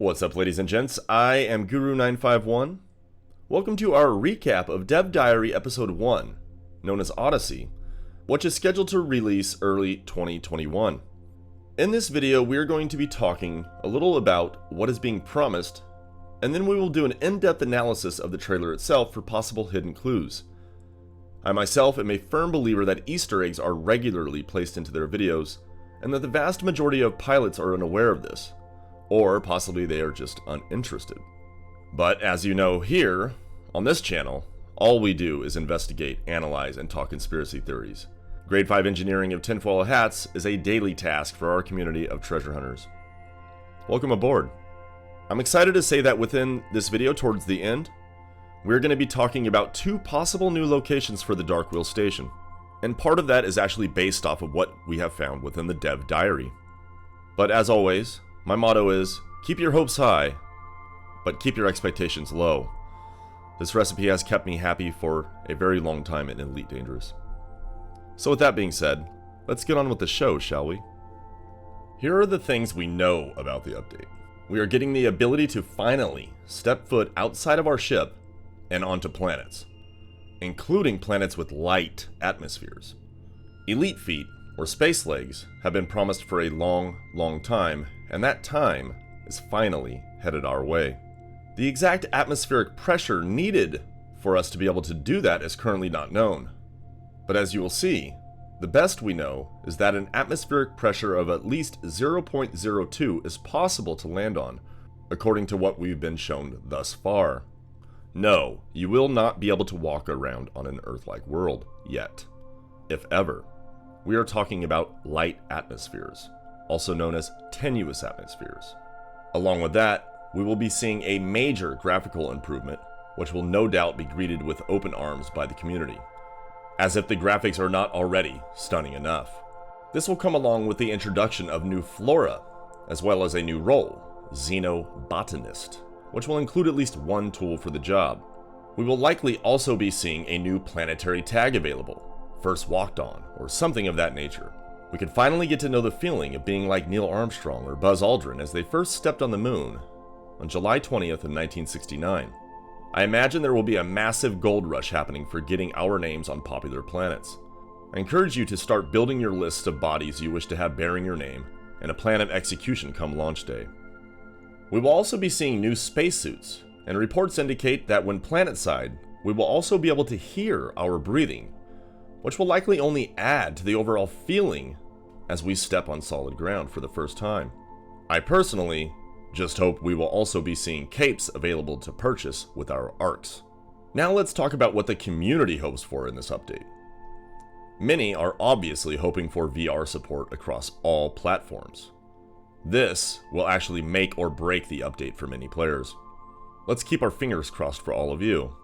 What's up, ladies and gents? I am Guru951. Welcome to our recap of Dev Diary Episode 1, known as Odyssey, which is scheduled to release early 2021. In this video, we are going to be talking a little about what is being promised, and then we will do an in-depth analysis of the trailer itself for possible hidden clues. I myself am a firm believer that Easter eggs are regularly placed into their videos, and that the vast majority of pilots are unaware of this, or possibly they are just uninterested. But as you know, here, on this channel, all we do is investigate, analyze, and talk conspiracy theories. Grade 5 engineering of tinfoil hats is a daily task for our community of treasure hunters. Welcome aboard. I'm excited to say that within this video towards the end, we're going to be talking about 2 possible new locations for the Dark Wheel Station. And part of that is actually based off of what we have found within the Dev Diary. But as always, my motto is, keep your hopes high, but keep your expectations low. This recipe has kept me happy for a very long time in Elite Dangerous. So with that being said, let's get on with the show, shall we? Here are the things we know about the update. We are getting the ability to finally step foot outside of our ship and onto planets, including planets with light atmospheres. Elite feet, or space legs, have been promised for a long time, and that time is finally headed our way. The exact atmospheric pressure needed for us to be able to do that is currently not known. But as you will see, the best we know is that an atmospheric pressure of at least 0.02 is possible to land on, according to what we've been shown thus far. No, you will not be able to walk around on an Earth-like world, yet. If ever. We are talking about light atmospheres, also known as tenuous atmospheres. Along with that, we will be seeing a major graphical improvement, which will no doubt be greeted with open arms by the community, as if the graphics are not already stunning enough. This will come along with the introduction of new flora, as well as a new role, Xenobotanist, which will include at least one tool for the job. We will likely also be seeing a new planetary tag available, First Walked On, or something of that nature. We can finally get to know the feeling of being like Neil Armstrong or Buzz Aldrin as they first stepped on the moon on July 20th in 1969. I imagine there will be a massive gold rush happening for getting our names on popular planets. I encourage you to start building your lists of bodies you wish to have bearing your name and a plan of execution come launch day. We will also be seeing new spacesuits, and reports indicate that when planetside, we will also be able to hear our breathing, which will likely only add to the overall feeling as we step on solid ground for the first time. I personally just hope we will also be seeing capes available to purchase with our arcs. Now let's talk about what the community hopes for in this update. Many are obviously hoping for VR support across all platforms. This will actually make or break the update for many players. Let's keep our fingers crossed for all of you.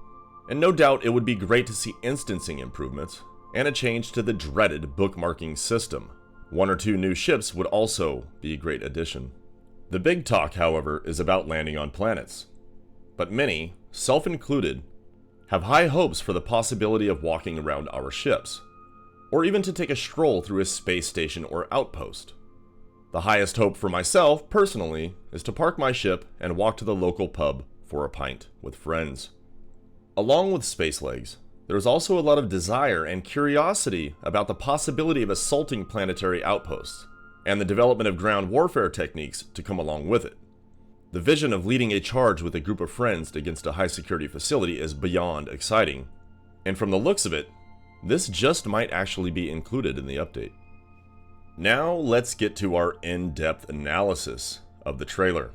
And no doubt it would be great to see instancing improvements, and a change to the dreaded bookmarking system. 1 or 2 new ships would also be a great addition. The big talk, however, is about landing on planets. But many, self included, have high hopes for the possibility of walking around our ships, or even to take a stroll through a space station or outpost. The highest hope for myself, personally, is to park my ship and walk to the local pub for a pint with friends. Along with space legs, there's also a lot of desire and curiosity about the possibility of assaulting planetary outposts, and the development of ground warfare techniques to come along with it. The vision of leading a charge with a group of friends against a high-security facility is beyond exciting, and from the looks of it, this just might actually be included in the update. Now let's get to our in-depth analysis of the trailer.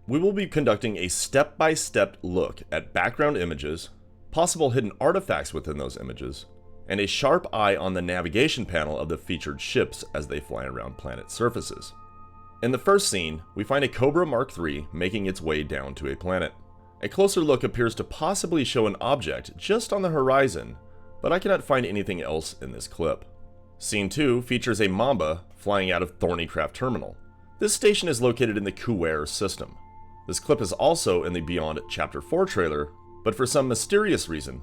We will be conducting a step-by-step look at background images, possible hidden artifacts within those images, and a sharp eye on the navigation panel of the featured ships as they fly around planet surfaces. In the first scene, we find a Cobra Mark III making its way down to a planet. A closer look appears to possibly show an object just on the horizon, but I cannot find anything else in this clip. Scene 2 features a Mamba flying out of Thornycraft Terminal. This station is located in the Kuware system. This clip is also in the Beyond Chapter 4 trailer, but for some mysterious reason,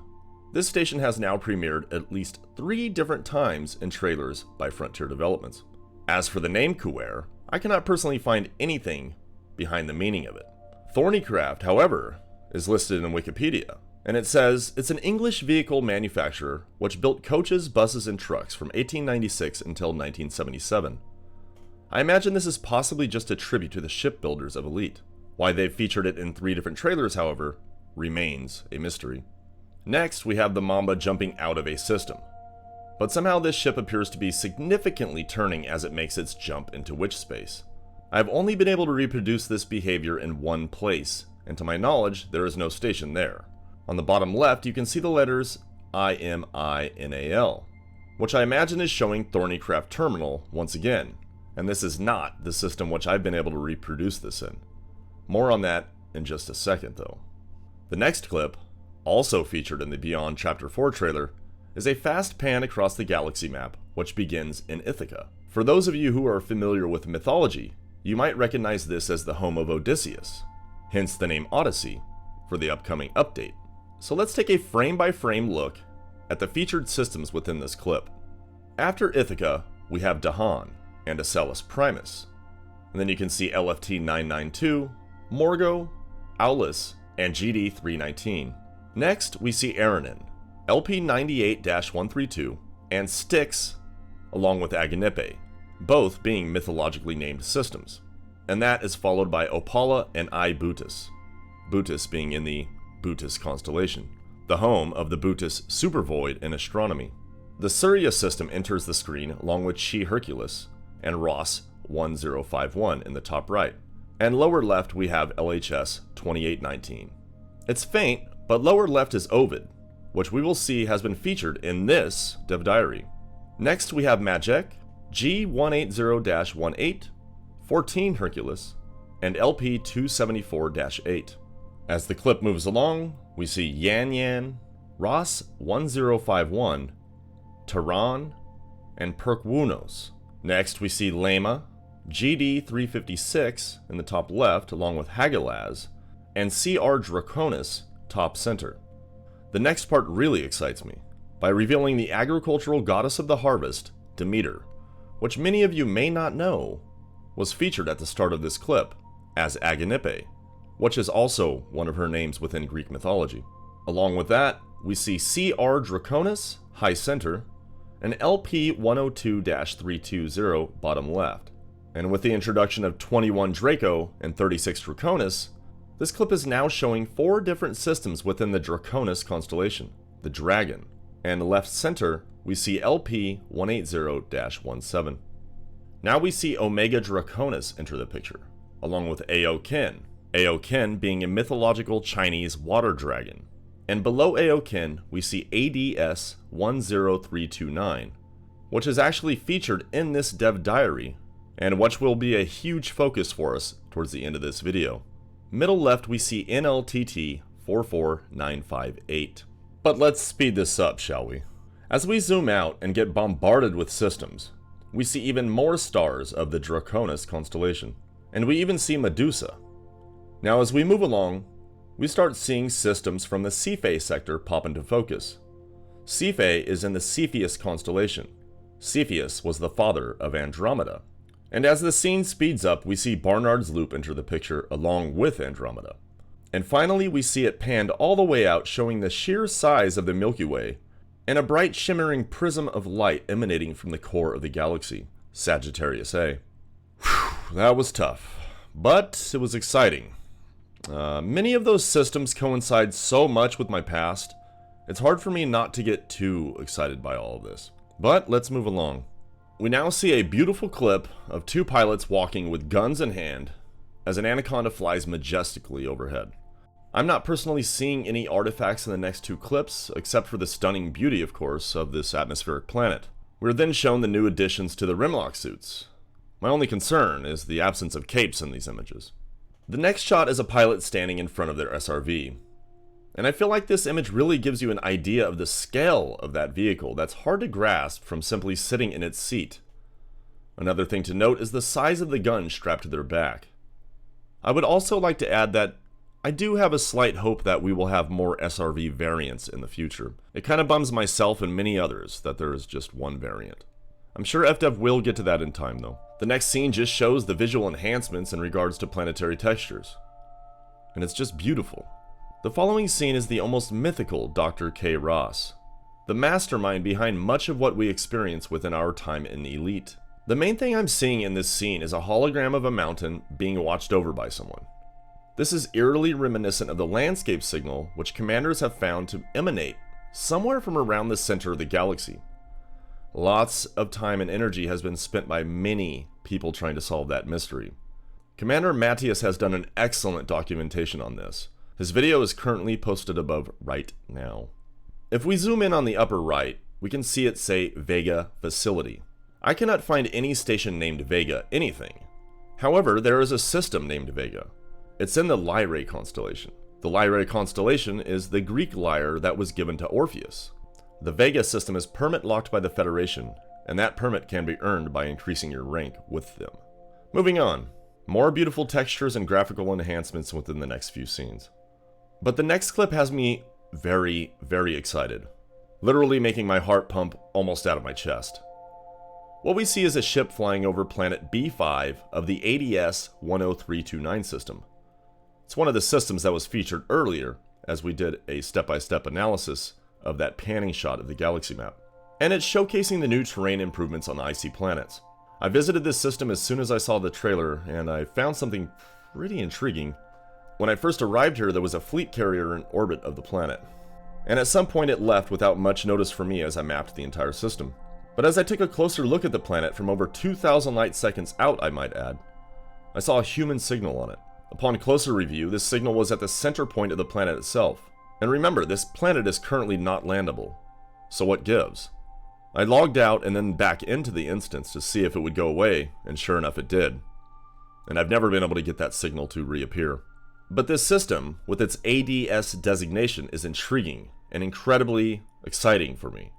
this station has now premiered at least 3 different times in trailers by Frontier Developments. As for the name Kuware, I cannot personally find anything behind the meaning of it. Thornycraft, however, is listed in Wikipedia, and it says it's an English vehicle manufacturer which built coaches, buses, and trucks from 1896 until 1977. I imagine this is possibly just a tribute to the shipbuilders of Elite. Why they've featured it in 3 different trailers, however, remains a mystery. Next, we have the Mamba jumping out of a system. But somehow this ship appears to be significantly turning as it makes its jump into witch space. I've only been able to reproduce this behavior in one place, and to my knowledge, there is no station there. On the bottom left, you can see the letters IMINAL, which I imagine is showing Thornycraft Terminal once again, and this is not the system which I've been able to reproduce this in. More on that in just a second though. The next clip, also featured in the Beyond Chapter 4 trailer, is a fast pan across the galaxy map, which begins in Ithaca. For those of you who are familiar with mythology, you might recognize this as the home of Odysseus, hence the name Odyssey for the upcoming update. So let's take a frame-by-frame look at the featured systems within this clip. After Ithaca, we have Dahan and Acellus Primus, and then you can see LFT-992, Morgo, Aulus, and GD-319. Next, we see Aranin, LP-98-132, and Styx, along with Agonippe, both being mythologically named systems. And that is followed by Opala and I Bootis, Bootis being in the Bootis constellation, the home of the Bootis supervoid in astronomy. The Surya system enters the screen along with Chi Hercules and Ross 1051 in the top right. And lower left we have LHS 2819. It's faint, but lower left is Ovid, which we will see has been featured in this Dev Diary. Next we have Majek, G180-18, 14 Hercules, and LP274-8. As the clip moves along, we see Yan Yan, Ross 1051, Tehran, and Perkwunos. Next we see Lema, GD356 in the top left along with Hagalaz, and CR Draconis top center. The next part really excites me, by revealing the agricultural goddess of the harvest, Demeter, which many of you may not know, was featured at the start of this clip as Agonippe, which is also one of her names within Greek mythology. Along with that, we see CR Draconis, high center, and LP102-320, bottom left. And with the introduction of 21 Draco and 36 Draconis, this clip is now showing 4 different systems within the Draconis constellation, the Dragon, and left center we see LP180-17. Now we see Omega Draconis enter the picture, along with Aokin, Aokin being a mythological Chinese water dragon. And below Aokin we see ADS10329, which is actually featured in this Dev Diary, and which will be a huge focus for us towards the end of this video. Middle left we see NLTT 44958. But let's speed this up, shall we? As we zoom out and get bombarded with systems, we see even more stars of the Draconis constellation, and we even see Medusa. Now as we move along, we start seeing systems from the Cepheid sector pop into focus. Cepheid is in the Cepheus constellation. Cepheus was the father of Andromeda. And as the scene speeds up, we see Barnard's Loop enter the picture along with Andromeda. And finally, we see it panned all the way out, showing the sheer size of the Milky Way and a bright shimmering prism of light emanating from the core of the galaxy, Sagittarius A. Whew, that was tough, but it was exciting. Many of those systems coincide so much with my past, it's hard for me not to get too excited by all of this. But let's move along. We now see a beautiful clip of 2 pilots walking with guns in hand as an anaconda flies majestically overhead. I'm not personally seeing any artifacts in the next 2 clips, except for the stunning beauty, of course, of this atmospheric planet. We're then shown the new additions to the Rimlock suits. My only concern is the absence of capes in these images. The next shot is a pilot standing in front of their SRV. And I feel like this image really gives you an idea of the scale of that vehicle that's hard to grasp from simply sitting in its seat. Another thing to note is the size of the gun strapped to their back. I would also like to add that I do have a slight hope that we will have more SRV variants in the future. It kind of bums myself and many others that there is just one variant. I'm sure FDev will get to that in time though. The next scene just shows the visual enhancements in regards to planetary textures. and it's just beautiful. The following scene is the almost mythical Dr. K. Ross, the mastermind behind much of what we experience within our time in Elite. The main thing I'm seeing in this scene is a hologram of a mountain being watched over by someone. This is eerily reminiscent of the landscape signal which commanders have found to emanate somewhere from around the center of the galaxy. Lots of time and energy has been spent by many people trying to solve that mystery. Commander Mattius has done an excellent documentation on this. His video is currently posted above right now. If we zoom in on the upper right, we can see it say Vega Facility. I cannot find any station named Vega anything. However, there is a system named Vega. It's in the Lyrae constellation. The Lyrae constellation is the Greek lyre that was given to Orpheus. The Vega system is permit locked by the Federation, and that permit can be earned by increasing your rank with them. Moving on, more beautiful textures and graphical enhancements within the next few scenes. But the next clip has me very, very excited, literally making my heart pump almost out of my chest. What we see is a ship flying over planet B5 of the ADS-10329 system. It's one of the systems that was featured earlier, as we did a step-by-step analysis of that panning shot of the galaxy map. And it's showcasing the new terrain improvements on icy planets. I visited this system as soon as I saw the trailer, and I found something pretty intriguing. When I first arrived here, there was a fleet carrier in orbit of the planet, and at some point it left without much notice for me as I mapped the entire system. But as I took a closer look at the planet from over 2,000 light seconds out, I might add, I saw a human signal on it. Upon closer review, this signal was at the center point of the planet itself. And remember, this planet is currently not landable. So what gives? I logged out and then back into the instance to see if it would go away, and sure enough it did. And I've never been able to get that signal to reappear. But this system, with its ADS designation, is intriguing and incredibly exciting for me.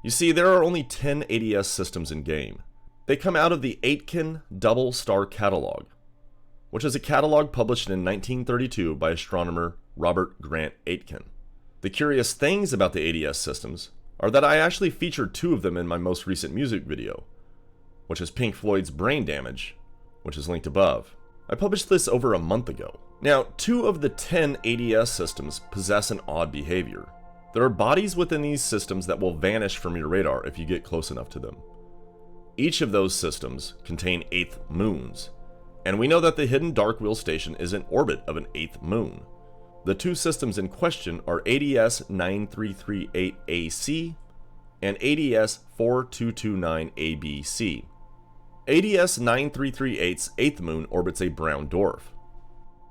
You see, there are only 10 ADS systems in game. They come out of the Aitken Double Star Catalog, which is a catalog published in 1932 by astronomer Robert Grant Aitken. The curious things about the ADS systems are that I actually featured 2 of them in my most recent music video, which is Pink Floyd's Brain Damage, which is linked above. I published this over a month ago. Now, 2 of the 10 ADS systems possess an odd behavior. There are bodies within these systems that will vanish from your radar if you get close enough to them. Each of those systems contain 8th moons, and we know that the hidden Dark Wheel station is in orbit of an 8th moon. The 2 systems in question are ADS-9338AC and ADS-4229ABC. ADS-9338's 8th moon orbits a brown dwarf,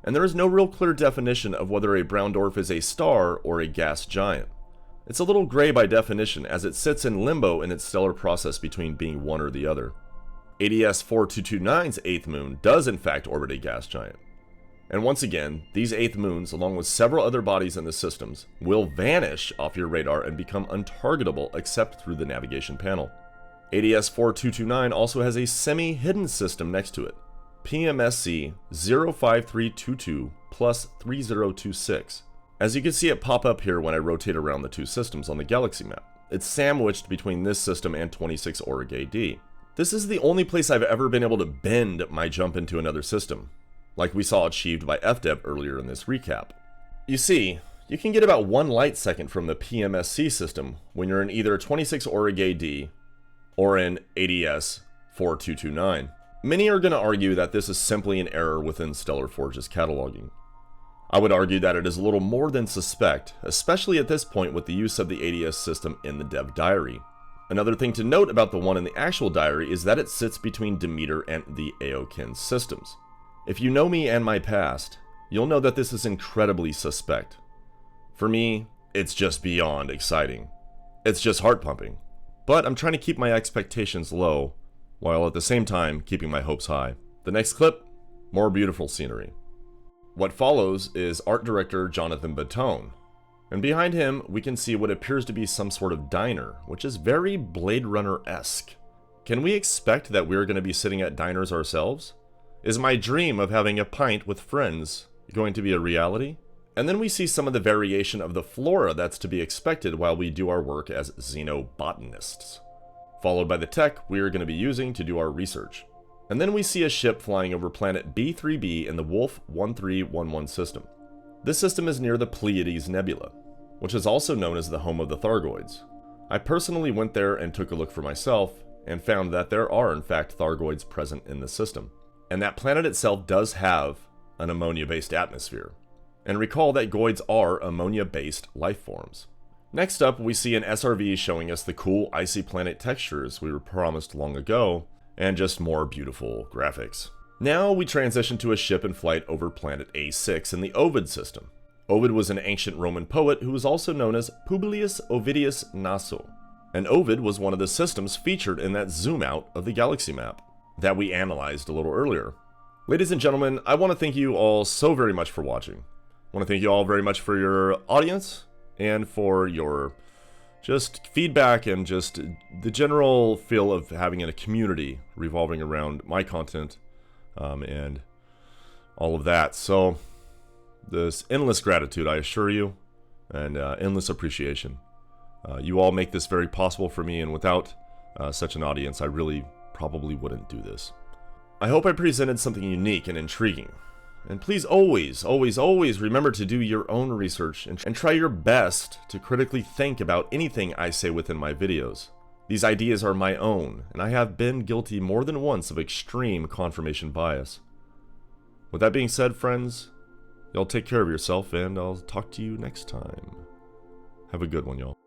and there is no real clear definition of whether a brown dwarf is a star or a gas giant. It's a little gray by definition, as it sits in limbo in its stellar process between being one or the other. ADS-4229's 8th moon does in fact orbit a gas giant. And once again, these 8th moons, along with several other bodies in the systems, will vanish off your radar and become untargetable except through the navigation panel. ADS-4229 also has a semi-hidden system next to it, PMSC 05322 plus 3026. As you can see it pop up here when I rotate around the 2 systems on the galaxy map. It's sandwiched between this system and 26 Auric AD. This is the only place I've ever been able to bend my jump into another system, like we saw achieved by FDev earlier in this recap. You see, you can get about 1 light second from the PMSC system when you're in either 26 Auric AD or in ADS-4229. Many are going to argue that this is simply an error within Stellar Forge's cataloging. I would argue that it is a little more than suspect, especially at this point with the use of the ADS system in the dev diary. Another thing to note about the one in the actual diary is that it sits between Demeter and the Aokin systems. If you know me and my past, you'll know that this is incredibly suspect. For me, it's just beyond exciting. It's just heart-pumping. But I'm trying to keep my expectations low, while at the same time keeping my hopes high. The next clip, more beautiful scenery. What follows is art director Jonathan Battone, and behind him we can see what appears to be some sort of diner, which is very Blade Runner-esque. Can we expect that we're going to be sitting at diners ourselves? Is my dream of having a pint with friends going to be a reality? And then we see some of the variation of the flora that's to be expected while we do our work as xenobotanists, followed by the tech we are going to be using to do our research. And then we see a ship flying over planet B3b in the Wolf 1311 system. This system is near the Pleiades Nebula, which is also known as the home of the Thargoids. I personally went there and took a look for myself, and found that there are in fact Thargoids present in the system. And that planet itself does have an ammonia-based atmosphere. And recall that Goids are ammonia-based life forms. Next up, we see an SRV showing us the cool icy planet textures we were promised long ago, and just more beautiful graphics. Now we transition to a ship in flight over planet A6 in the Ovid system. Ovid was an ancient Roman poet who was also known as Publius Ovidius Naso. And Ovid was one of the systems featured in that zoom out of the galaxy map that we analyzed a little earlier. Ladies and gentlemen, I want to thank you all so very much for watching. I want to thank you all very much for your audience and for your just feedback and just the general feel of having a community revolving around my content and all of that. So this endless gratitude, I assure you, and endless appreciation. You all make this very possible for me, and without such an audience, I really probably wouldn't do this. I hope I presented something unique and intriguing. And please always, always, always remember to do your own research and try your best to critically think about anything I say within my videos. These ideas are my own, and I have been guilty more than once of extreme confirmation bias. With that being said, friends, y'all take care of yourself, and I'll talk to you next time. Have a good one, y'all.